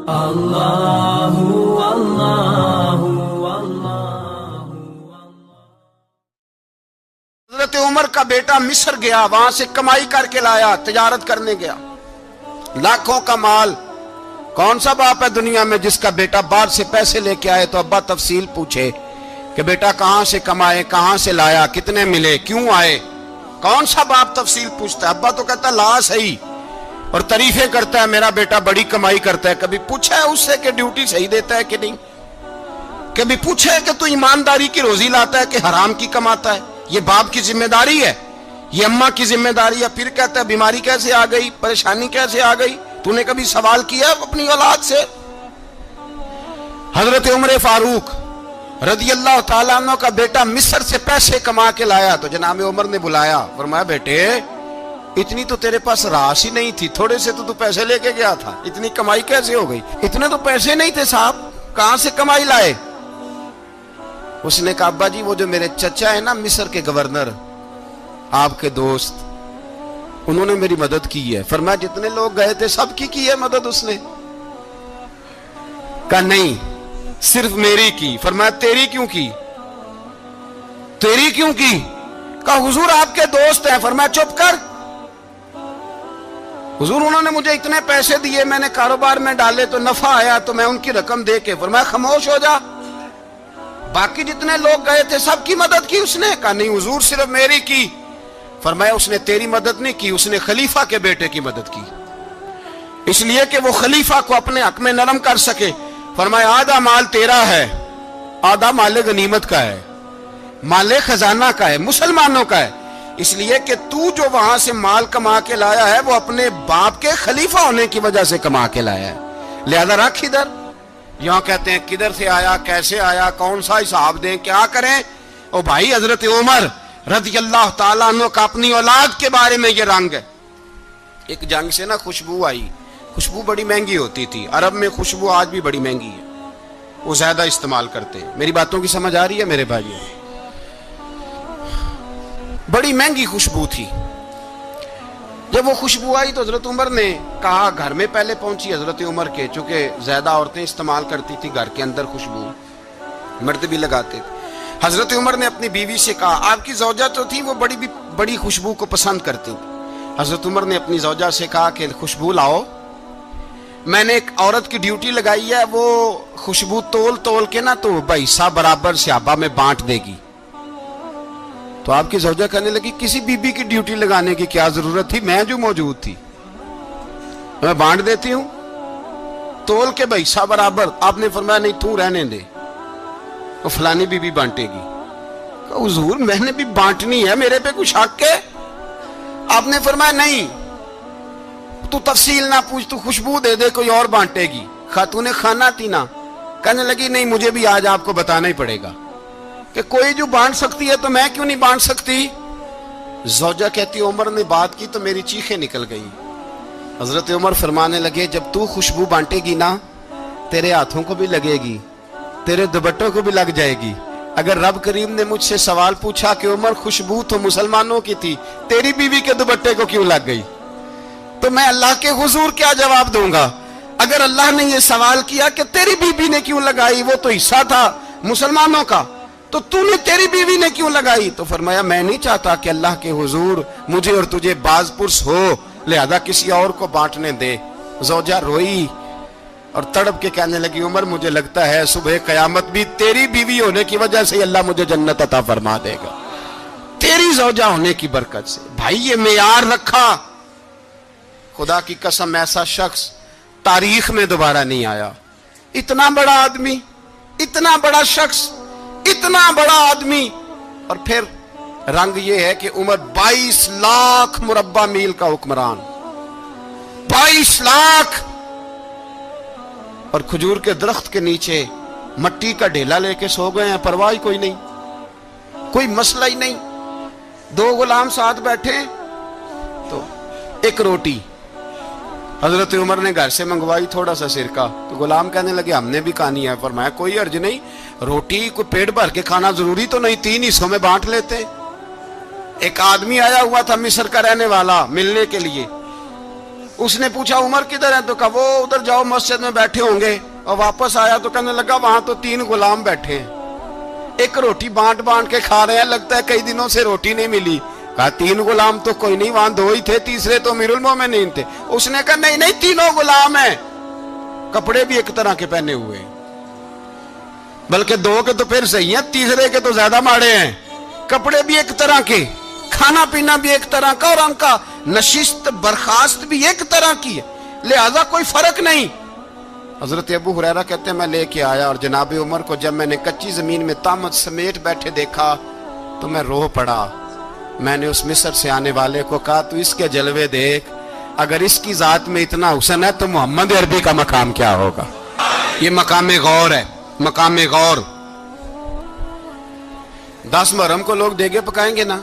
اللہ اللہ اللہ۔ حضرت عمر کا بیٹا مصر گیا، وہاں سے کمائی کر کے لایا، تجارت کرنے گیا، لاکھوں کا مال۔ کون سا باپ ہے دنیا میں جس کا بیٹا باہر سے پیسے لے کے آئے تو ابا تفصیل پوچھے کہ بیٹا کہاں سے کمائے، کہاں سے لایا، کتنے ملے، کیوں آئے؟ کون سا باپ تفصیل پوچھتا ہے؟ ابا تو کہتا لا صحیح اور تعریفیں کرتا ہے، میرا بیٹا بڑی کمائی کرتا ہے۔ کبھی پوچھا ہے اس سے کہ ڈیوٹی صحیح دیتا ہے کہ نہیں؟ کبھی پوچھا ہے کہ تو ایمانداری کی روزی لاتا ہے کہ حرام کی کماتا ہے؟ یہ باپ کی ذمہ داری ہے، یہ اماں کی ذمہ داری ہے۔ پھر کہتا ہے بیماری کیسے آ گئی، پریشانی کیسے آ گئی؟ تو نے کبھی سوال کیا اپنی اولاد سے؟ حضرت عمر فاروق رضی اللہ تعالیٰ عنہ کا بیٹا مصر سے پیسے کما کے لایا تو جناب عمر نے بلایا، فرمایا بیٹے اتنی تو تیرے پاس راس ہی نہیں تھی، تھوڑے سے تو پیسے لے کے گیا تھا، اتنی کمائی کیسے ہو گئی؟ اتنے تو پیسے نہیں تھے صاحب، کہاں سے کمائی لائے؟ اس نے کہا ابا جی وہ جو میرے چچا ہے نا مصر کے گورنر، آپ کے دوست، انہوں نے میری مدد کی ہے۔ فرمایا جتنے لوگ گئے تھے سب کی ہے مدد اس نے؟ کہا نہیں صرف میری کی۔ فرمایا تیری کیوں کی؟ تیری کیوں کی؟ کہا حضور آپ کے دوست ہیں۔ فرمایا چپ کر، حضور انہوں نے مجھے اتنے پیسے دیے، میں نے کاروبار میں ڈالے تو نفع آیا تو میں ان کی رقم دے کے۔ فرمایا خاموش ہو جا، باقی جتنے لوگ گئے تھے سب کی مدد کی اس نے؟ کہا نہیں حضور صرف میری کی۔ فرمایا اس نے تیری مدد نہیں کی، اس نے خلیفہ کے بیٹے کی مدد کی، اس لیے کہ وہ خلیفہ کو اپنے حق میں نرم کر سکے۔ فرمایا آدھا مال تیرا ہے، آدھا مال غنیمت کا ہے، مال خزانہ کا ہے، مسلمانوں کا ہے، اس لیے کہ تو جو وہاں سے مال کما کے لایا ہے وہ اپنے باپ کے خلیفہ ہونے کی وجہ سے کما کے لایا ہے، لہذا رکھ ادھر۔ یہاں کہتے ہیں کدھر سے آیا، کیسے آیا، کون سا حساب دیں، کیا کریں؟ او بھائی حضرت عمر رضی اللہ تعالیٰ عنہ کا اپنی اولاد کے بارے میں یہ رنگ ہے۔ ایک جنگ سے نا خوشبو آئی، خوشبو بڑی مہنگی ہوتی تھی، عرب میں خوشبو آج بھی بڑی مہنگی ہے، وہ زیادہ استعمال کرتے ہیں۔ میری باتوں کی سمجھ آ رہی ہے میرے بھائیوں؟ بڑی مہنگی خوشبو تھی۔ جب وہ خوشبو آئی تو حضرت عمر نے کہا، گھر میں پہلے پہنچی حضرت عمر کے، چونکہ زیادہ عورتیں استعمال کرتی تھی گھر کے اندر خوشبو، مرد بھی لگاتے تھے۔ حضرت عمر نے اپنی بیوی سے کہا، آپ کی زوجہ تو تھی وہ بڑی خوشبو کو پسند کرتی تھی۔ حضرت عمر نے اپنی زوجہ سے کہا کہ خوشبو لاؤ، میں نے ایک عورت کی ڈیوٹی لگائی ہے، وہ خوشبو تول کے نا تو حصہ برابر صحابہ میں بانٹ دے گی۔ تو آپ کی زوجہ کہنے لگی کسی بی بی کی ڈیوٹی لگانے کی کیا ضرورت تھی، میں جو موجود تھی میں بانٹ دیتی ہوں تول کے حصہ برابر۔ آپ نے فرمایا نہیں تو رہنے دے، وہ فلانی بی بی بانٹے گی۔ کہا حضور میں نے بھی بانٹنی ہے، میرے پہ کچھ حق ہے؟ آپ نے فرمایا نہیں تو تفصیل نہ پوچھ، تو خوشبو دے دے، کوئی اور بانٹے گی۔ خاتون خانہ تھی نا، کہنے لگی نہیں مجھے بھی آج آپ کو بتانا ہی پڑے گا کہ کوئی جو بانٹ سکتی ہے تو میں کیوں نہیں بانٹ سکتی؟ زوجہ کہتی عمر نے بات کی تو میری چیخیں نکل گئی۔ حضرت عمر فرمانے لگے جب تو خوشبو بانٹے گی نا تیرے ہاتھوں کو بھی لگے گی، تیرے دوپٹوں کو بھی لگ جائے گی۔ اگر رب کریم نے مجھ سے سوال پوچھا کہ عمر خوشبو تو مسلمانوں کی تھی، تیری بیوی کے دوپٹے کو کیوں لگ گئی، تو میں اللہ کے حضور کیا جواب دوں گا؟ اگر اللہ نے یہ سوال کیا کہ تیری بیوی نے کیوں لگائی، وہ تو حصہ تھا مسلمانوں کا، تو نے تیری بیوی نے کیوں لگائی؟ تو فرمایا میں نہیں چاہتا کہ اللہ کے حضور مجھے اور تجھے باز پرس ہو، لہذا کسی اور کو بانٹنے دے۔ زوجہ روئی اور تڑپ کے کہنے لگی عمر مجھے لگتا ہے صبح قیامت بھی تیری بیوی ہونے کی وجہ سے اللہ مجھے جنت عطا فرما دے گا، تیری زوجہ ہونے کی برکت سے۔ بھائی یہ معیار رکھا، خدا کی قسم ایسا شخص تاریخ میں دوبارہ نہیں آیا۔ اتنا بڑا آدمی، اتنا بڑا شخص، اتنا بڑا آدمی، اور پھر رنگ یہ ہے کہ عمر 22 لاکھ مربع میل کا حکمران، 22 لاکھ، اور کھجور کے درخت کے نیچے مٹی کا ڈھیلا لے کے سو گئے ہیں، پرواہ کوئی نہیں، کوئی مسئلہ ہی نہیں۔ 2 غلام ساتھ بیٹھے تو ایک روٹی حضرت عمر نے گھر سے منگوائی، تھوڑا سا سرکہ، تو غلام کہنے لگے ہم نے بھی کھانی ہے۔ فرمایا کوئی حرج نہیں، روٹی کوئی پیٹ بھر کے کھانا ضروری تو نہیں، 3 حصوں میں بانٹ لیتے۔ ایک آدمی آیا ہوا تھا مصر کا رہنے والا ملنے کے لیے، اس نے پوچھا عمر کدھر ہے؟ تو کہا وہ ادھر جاؤ مسجد میں بیٹھے ہوں گے. اور واپس آیا تو کہنے لگا وہاں تو 3 غلام بیٹھے ہیں, ایک روٹی بانٹ بانٹ کے کھا رہے ہیں, لگتا ہے کئی دنوں سے روٹی نہیں ملی. کہا 3 غلام تو کوئی نہیں, وہاں 2 ہی تھے, تیسرے تو امیر المومنین تھے. اس نے کہا نہیں نہیں 3 غلام ہیں, کپڑے بھی ایک طرح کے پہنے ہوئے, بلکہ 2 کے تو پھر صحیح ہیں, تیسرے کے تو زیادہ ماڑے ہیں. کپڑے بھی ایک طرح کے, کھانا پینا بھی ایک طرح کا, اور ان کا نشست برخاست بھی ایک طرح کی ہے, لہذا کوئی فرق نہیں. حضرت ابو ہریرہ کہتے ہیں میں لے کے آیا, اور جناب عمر کو جب میں نے کچی زمین میں تامت سمیٹ بیٹھے دیکھا تو میں رو پڑا. میں نے اس مصر سے آنے والے کو کہا تو اس کے جلوے دیکھ, اگر اس کی ذات میں اتنا حسن ہے تو محمد عربی کا مقام کیا ہوگا. یہ مقام غور ہے, مقام غور. 10 محرم کو لوگ دیگے پکائیں گے نا,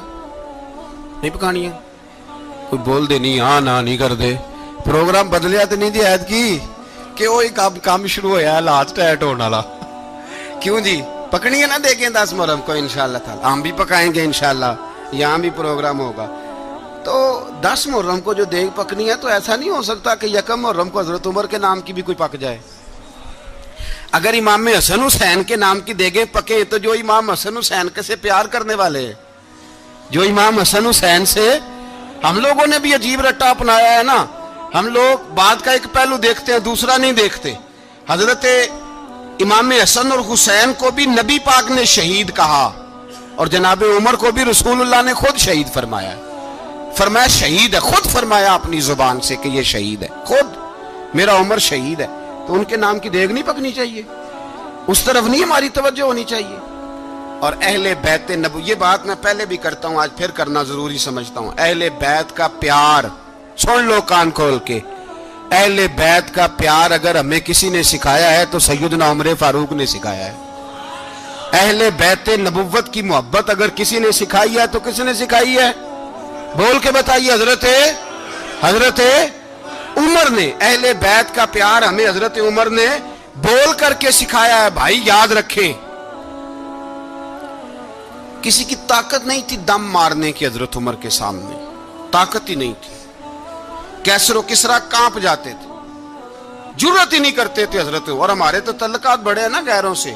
نہیں پکانی ہے؟ کوئی بول دے نہیں, ہاں نہ نہیں کر دے. پروگرام بدلیا تو نہیں دی عید کی کہ وہی کام شروع ہویا ہے لاسٹ ٹائٹ ہونے والا. کیوں جی, پکنی ہے نا دیکھیں 10 محرم کو انشاءاللہ تعالی. ہم بھی پکائیں گے انشاءاللہ, یہاں بھی پروگرام ہوگا. تو 10 محرم کو جو دیگ پکنی ہے تو ایسا نہیں ہو سکتا کہ 1 محرم کو حضرت عمر کے نام کی بھی کوئی پک جائے. اگر امام حسن حسین کے نام کی دیگیں پکیں تو جو امام حسن حسین سے پیار کرنے والے ہیں, جو امام حسن حسین سے, ہم لوگوں نے بھی عجیب رٹا اپنایا ہے نا. ہم لوگ بات کا ایک پہلو دیکھتے ہیں, دوسرا نہیں دیکھتے. حضرت امام حسن اور حسین کو بھی نبی پاک نے شہید کہا, اور جناب عمر کو بھی رسول اللہ نے خود شہید فرمایا. فرمایا شہید ہے, خود فرمایا اپنی زبان سے کہ یہ شہید ہے, خود میرا عمر شہید ہے. تو ان کے نام کی دیگ نہیں پکنی چاہیے, اس طرف نہیں ہماری توجہ ہونی چاہیے. اور اہل بیت نبو, یہ بات میں پہلے بھی کرتا ہوں, آج پھر کرنا ضروری سمجھتا ہوں. اہل بیت کا پیار سن لو کان کھول کے. اہل بیت کا پیار اگر ہمیں کسی نے سکھایا ہے تو سیدنا عمر فاروق نے سکھایا ہے. اہل بیت نبوت کی محبت اگر کسی نے سکھائی ہے تو کس نے سکھائی ہے؟ بول کے بتائیے. حضرت عمر نے. اہل بیت کا پیار ہمیں حضرت عمر نے بول کر کے سکھایا ہے. بھائی یاد رکھیں, کسی کی طاقت نہیں تھی دم مارنے کی حضرت عمر کے سامنے, طاقت ہی نہیں تھی. کیسر و کسرا کانپ جاتے تھے, جرت ہی نہیں کرتے تھے حضرت. اور ہمارے تو تعلقات بڑے ہیں نا غیروں سے.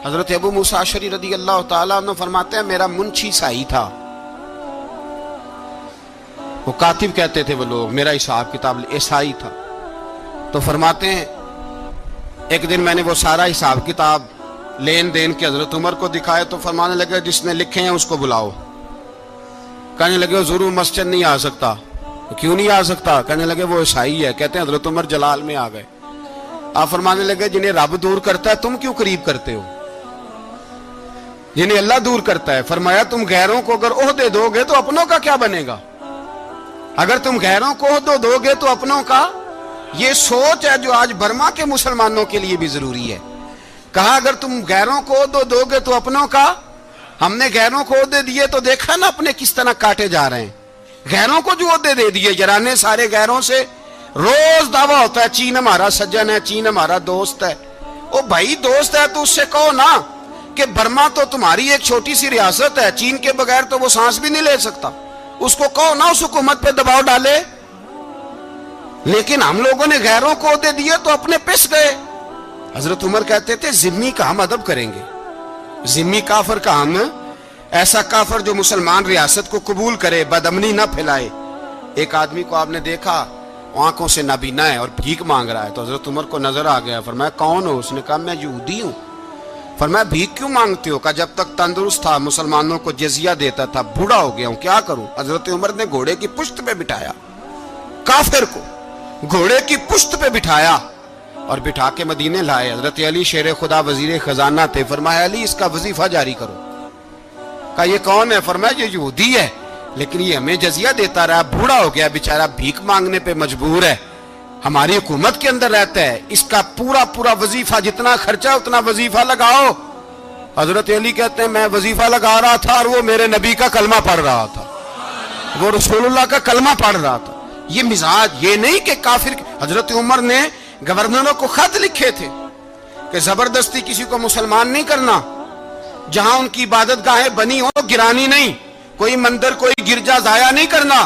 حضرت ابو موسیٰ اشعری رضی اللہ تعالیٰ عنہ فرماتے ہیں میرا منشی سائی تھا, وہ کاتب کہتے تھے وہ لوگ, میرا حساب کتاب عیسائی تھا. تو فرماتے ہیں ایک دن میں نے وہ سارا حساب کتاب لین دین کے حضرت عمر کو دکھائے تو فرمانے لگے جس نے لکھے ہیں اس کو بلاؤ. کہنے لگے حضور مسجد نہیں آ سکتا. کیوں نہیں آ سکتا؟ کہنے لگے وہ عیسائی ہے. کہتے ہیں حضرت عمر جلال میں آ گئے. آپ فرمانے لگے جنہیں رب دور کرتا ہے تم کیوں قریب کرتے ہو؟ جنہیں اللہ دور کرتا ہے. فرمایا تم غیروں کو اگر عہدے دو گے تو اپنوں کا کیا بنے گا؟ اگر تم غیروں کو عہدے دو گے تو اپنوں کا. یہ سوچ ہے جو آج برما کے مسلمانوں کے لیے بھی ضروری ہے. کہا اگر تم غیروں کو عہدے دو گے تو اپنوں کا. ہم نے غیروں کو عہدے دیے تو دیکھا نا اپنے کس طرح کاٹے جا رہے ہیں. غیروں کو جو عہدے دے دیے یارانے سارے غیروں سے. روز دعویٰ ہوتا ہے چین ہمارا سجن ہے, چین ہمارا دوست ہے. او بھائی دوست ہے تو اس سے کہو نا کہ برما تو تمہاری ایک چھوٹی سی ریاست ہے, چین کے بغیر تو وہ سانس بھی نہیں لے سکتا. اس کو کہو نا اس حکومت پہ دباؤ ڈالے. لیکن ہم لوگوں نے غیروں کو عہدے دیے تو اپنے پس گئے. حضرت عمر کہتے تھے ذمی کا ہم ادب کریں گے. ذمی کافر کا ہم, ایسا کافر جو مسلمان ریاست کو قبول کرے, بدامنی نہ پھیلائے. ایک آدمی کو آپ نے دیکھا آنکھوں سے نابینا ہے اور بھیک مانگ رہا ہے. تو حضرت عمر کو نظر آ گیا. فرمایا کون ہو؟ اس نے کہا میں یہودی ہوں. فرمایا بھیک کیوں مانگتے ہو؟ کہا جب تک تندرست تھا مسلمانوں کو جزیہ دیتا تھا, بوڑھا ہو گیا ہوں کیا کروں. حضرت عمر نے گھوڑے کی پشت پہ بٹھایا, کافر کو گھوڑے کی پشت پہ بٹھایا اور بٹھا کے مدینے لائے. حضرت علی شیر خدا وزیر خزانہ تھے. فرمایا علی اس کا وظیفہ جاری کرو. کہا یہ کون ہے؟ فرمایا یہ یہودی ہے لیکن یہ ہمیں جزیہ دیتا رہا, بوڑھا ہو گیا بیچارہ, بھیک مانگنے پہ مجبور ہے, ہماری حکومت کے اندر رہتا ہے, اس کا پورا وظیفہ جتنا خرچہ اتنا وظیفہ لگاؤ. حضرت علی کہتے ہیں میں وظیفہ لگا رہا تھا اور وہ میرے نبی کا کلمہ پڑھ رہا تھا, وہ رسول اللہ کا کلمہ پڑھ رہا تھا. یہ مزاج, یہ نہیں کہ کافر. حضرت عمر نے گورنروں کو خط لکھے تھے کہ زبردستی کسی کو مسلمان نہیں کرنا, جہاں ان کی عبادت گاہیں بنی ہو گرانی نہیں, کوئی مندر کوئی گرجا ضائع نہیں کرنا.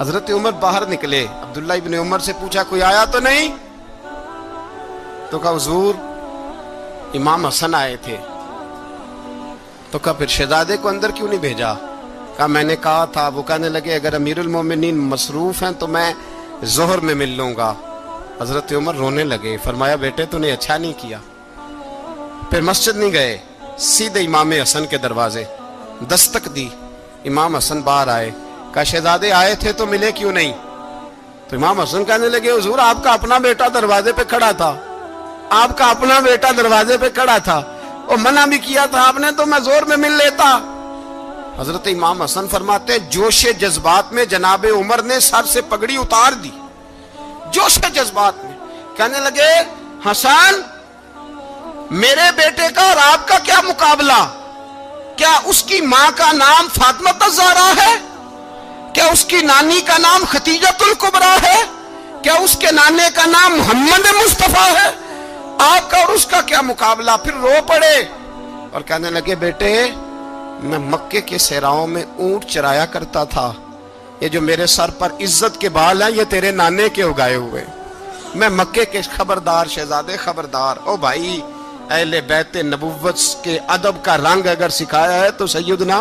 حضرت عمر باہر نکلے, عبداللہ ابن عمر سے پوچھا کوئی آیا تو نہیں؟ تو کہا حضور امام حسن آئے تھے. تو کہا پھر شہزادے کو اندر کیوں نہیں بھیجا؟ کہا میں نے کہا تھا. وہ کہنے لگے اگر امیر المومنین مصروف ہیں تو میں ظہر میں مل لوں گا. حضرت عمر رونے لگے, فرمایا بیٹے تو نے اچھا نہیں کیا. پھر مسجد نہیں گئے, سیدھے امام حسن کے دروازے دستک دی. امام حسن باہر آئے, کہا شہزادے آئے تھے تو ملے کیوں نہیں؟ تو امام حسن کہنے لگے حضور آپ کا اپنا بیٹا دروازے پہ کھڑا تھا, آپ کا اپنا بیٹا دروازے پہ کھڑا تھا, اور منع بھی کیا تھا آپ نے تو میں زور میں مل لیتا. حضرت امام حسن فرماتے ہیں جوش جذبات میں جناب عمر نے سر سے پگڑی اتار دی, جوش جذبات میں. کہنے لگے حسن میرے بیٹے کا اور آپ کا کیا مقابلہ؟ کیا اس کی ماں کا نام فاطمہ الزہرا ہے؟ کیا اس کی نانی کا نام خدیجۃ الکبریٰ ہے؟ کیا اس کے نانے کا نام محمد مصطفیٰ ہے؟ آپ کا اور اس کا کیا مقابلہ؟ پھر رو پڑے اور کہنے لگے بیٹے میں مکے کے صحراؤں میں اونٹ چرایا کرتا تھا, یہ جو میرے سر پر عزت کے بال ہیں یہ تیرے نانے کے اگائے ہوئے. میں مکے کے خبردار شہزادے خبردار. او بھائی اہل بیت نبوت کے ادب کا رنگ اگر سکھایا ہے تو سیدنا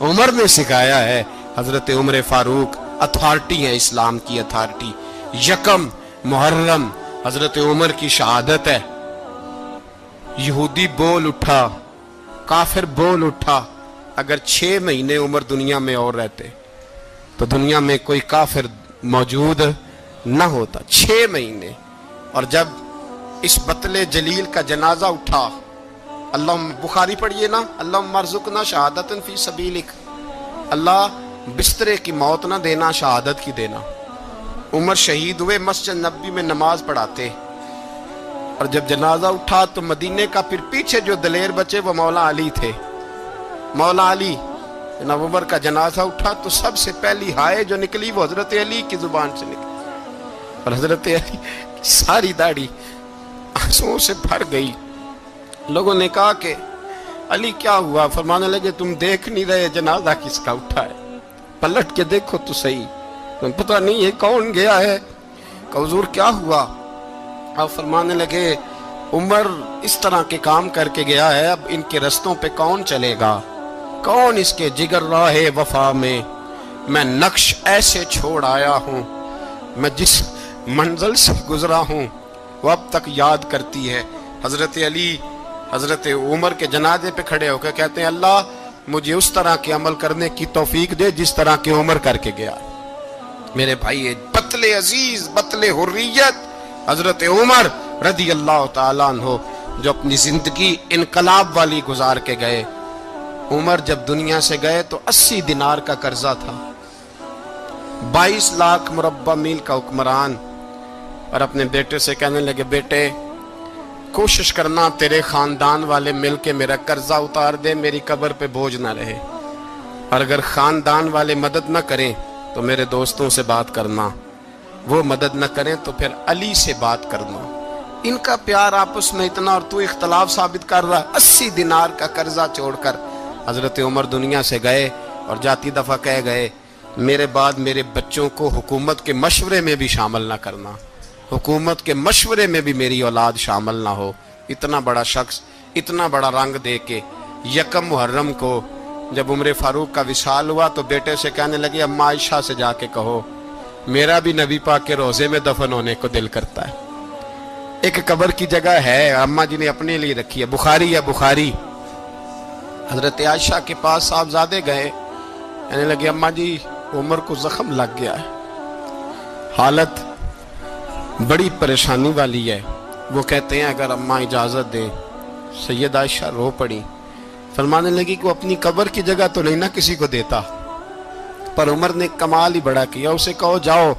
عمر نے سکھایا ہے. حضرت عمر فاروق اتھارٹی ہے, اسلام کی اتھارٹی. یکم محرم حضرت عمر کی شہادت ہے. یہودی بول اٹھا, کافر بول اٹھا. اگر 6 مہینے عمر دنیا میں اور رہتے تو دنیا میں کوئی کافر موجود نہ ہوتا. 6 مہینے. اور جب اس بطل جلیل کا جنازہ اٹھا, اللہ بخاری پڑھیے نا, اللہم ارزقنا شہادت فی سبیلک, اللہ بسترے کی موت نہ دینا, شہادت کی دینا. عمر شہید ہوئے, مسجد نبوی میں نماز پڑھاتے, اور جب جنازہ اٹھا تو مدینے کا پھر پیچھے جو دلیر بچے وہ مولا علی تھے. مولا علی, جناب عمر کا جنازہ اٹھا تو سب سے پہلی ہائے جو نکلی وہ حضرت علی کی زبان سے نکلی, اور حضرت علی کی ساری داڑھی آنسوؤں سے بھر گئی. لوگوں نے کہا کہ علی کیا ہوا؟ فرمانے لگے تم دیکھ نہیں رہے جنازہ کس کا اٹھا ہے, پلٹ کے دیکھو تو صحیح, تم پتہ نہیں یہ کون گیا ہے. کہ حضور کیا ہوا؟ آپ فرمانے لگے عمر اس طرح کے کام کر کے گیا ہے, اب ان کے رستوں پہ کون چلے گا؟ کون اس کے جگر راہ وفا میں؟ میں نقش ایسے چھوڑ آیا ہوں, میں جس منزل سے گزرا ہوں وہ اب تک یاد کرتی ہے. حضرت علی حضرت عمر کے جنازے پہ کھڑے ہو کے کہتے ہیں اللہ مجھے اس طرح کے عمل کرنے کی توفیق دے جس طرح کے عمر کر کے گیا. میرے بھائی بطل عزیز, بطل حریت حضرت عمر رضی اللہ تعالیٰ عنہ جو اپنی زندگی انقلاب والی گزار کے گئے. عمر جب دنیا سے گئے تو 80 دینار کا قرضہ تھا, 22 لاکھ مربع میل کا حکمران. اور اپنے بیٹے سے کہنے لگے بیٹے کوشش کرنا تیرے خاندان والے مل کے میرا قرضہ اتار دے, میری قبر پہ بوجھ نہ رہے, اور اگر خاندان والے مدد نہ کریں تو میرے دوستوں سے بات کرنا, وہ مدد نہ کریں تو پھر علی سے بات کرنا. ان کا پیار آپس میں اتنا اور تو اختلاف ثابت کر رہا. 80 دینار کا قرضہ چھوڑ کر حضرت عمر دنیا سے گئے, اور جاتی دفعہ کہہ گئے میرے بعد میرے بچوں کو حکومت کے مشورے میں بھی شامل نہ کرنا, حکومت کے مشورے میں بھی میری اولاد شامل نہ ہو. اتنا بڑا شخص اتنا بڑا رنگ دے کے یکم محرم کو جب عمر فاروق کا وصال ہوا تو بیٹے سے کہنے لگے اماں عائشہ سے جا کے کہو میرا بھی نبی پاک کے روزے میں دفن ہونے کو دل کرتا ہے. ایک قبر کی جگہ ہے اماں جی نے اپنے لیے رکھی ہے, بخاری ہے بخاری. حضرت عائشہ کے پاس صاحبزادے گئے, کہنے لگے اماں جی عمر کو زخم لگ گیا ہے, حالت بڑی پریشانی والی ہے. وہ کہتے ہیں اگر اماں اجازت دیں. سید عائشہ رو پڑی, فرمانے لگی کہ وہ اپنی قبر کی جگہ تو نہیں نہ کسی کو دیتا, پر عمر نے کمال ہی بڑا کیا, اسے کہو جاؤ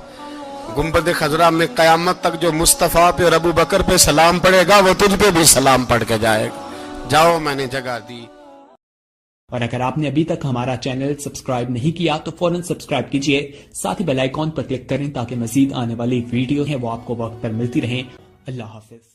گنبد خضرا میں قیامت تک جو مصطفیٰ پہ اور ابو بکر پہ سلام پڑے گا وہ تجھ پہ بھی سلام پڑھ کے جائے گا, جاؤ میں نے جگہ دی. اور اگر آپ نے ابھی تک ہمارا چینل سبسکرائب نہیں کیا تو فوراً سبسکرائب کیجئے, ساتھ ہی بیل آئیکن پر کلک کریں تاکہ مزید آنے والی ویڈیو ہیں وہ آپ کو وقت پر ملتی رہیں. اللہ حافظ.